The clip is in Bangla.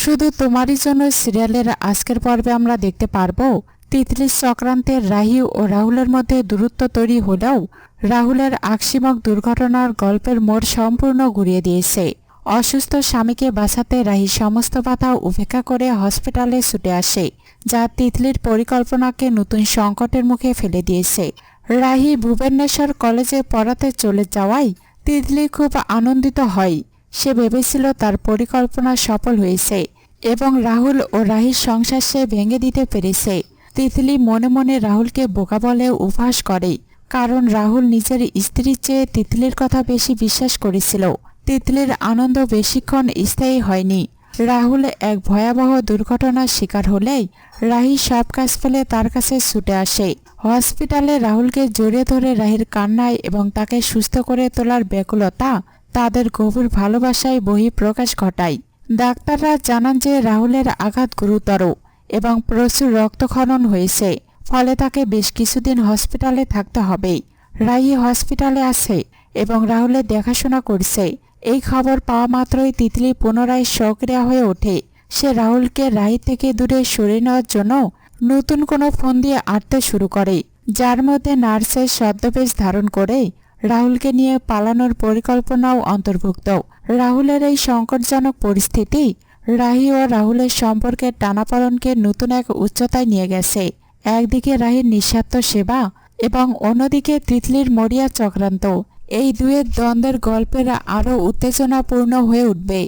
শুধু তোমারই জন্য সিরিয়ালের আজকের পর্বে আমরা দেখতে পারবো তিতলির চক্রান্তে রাহি ও রাহুলের মধ্যে দূরত্ব তৈরি হলেও রাহুলের আকস্মিক দুর্ঘটনার গল্পের মোড় সম্পূর্ণ ঘুরিয়ে দিয়েছে। অসুস্থ স্বামীকে বাঁচাতে রাহি সমস্ত বাধা উপেক্ষা করে হসপিটালে ছুটে আসে, যা তিতলির পরিকল্পনাকে নতুন সংকটের মুখে ফেলে দিয়েছে। রাহি ভুবনেশ্বর কলেজে পড়াতে চলে যাওয়ায় তিতলি খুব আনন্দিত হয়। সে ভেবেছিল তার পরিকল্পনা সফল হয়েছে এবং রাহুল ও রাহির সংসার সে ভেঙে দিতে পেরেছে। তিতলি মনে মনে রাহুলকে বোকা বলে উপহাস করে, কারণ রাহুল নিজের স্ত্রীর চেয়ে তিতলির কথা বেশি বিশ্বাস করেছিল। তিতলির আনন্দ বেশিক্ষণ স্থায়ী হয়নি। রাহুল এক ভয়াবহ দুর্ঘটনার শিকার হলেই রাহি সব কাজ ফেলে তার কাছে ছুটে আসে। হসপিটালে রাহুলকে জড়িয়ে ধরে রাহির কান্নায় এবং তাকে সুস্থ করে তোলার ব্যাকুলতা তাদের গভীর ভালোবাসায় বহিঃপ্রকাশ ঘটায়। ডাক্তাররা জানান যে রাহুলের আঘাত গুরুতর এবং প্রচুর রক্তক্ষরণ হয়েছে, ফলে তাকে বেশ কিছুদিন হসপিটালে থাকতে হবে। রাহি হসপিটালে আছে এবং রাহুলের দেখাশোনা করছে। এই খবর পাওয়া মাত্রই তিতলি পুনরায় সক্রিয় হয়ে ওঠে। সে রাহুলকে রাহি থেকে দূরে সরিয়ে নেওয়ার জন্য নতুন কোনো ফোন দিয়ে আঁটতে শুরু করে, যার মধ্যে নার্সের ছদ্মবেশ ধারণ করে রাহুলকে নিয়ে পালানোর পরিকল্পনাও অন্তর্ভুক্ত। রাহুলের এই সংকটজনক পরিস্থিতি রাহি ও রাহুলের সম্পর্কের টানাপোড়েনকে নতুন এক উচ্চতায় নিয়ে গেছে। একদিকে রাহির নিঃস্বার্থ সেবা এবং অন্যদিকে তিতলির মরিয়া চক্রান্ত। এই দুয়ের দ্বন্দ্বের গল্পের আরও উত্তেজনাপূর্ণ হয়ে উঠবে।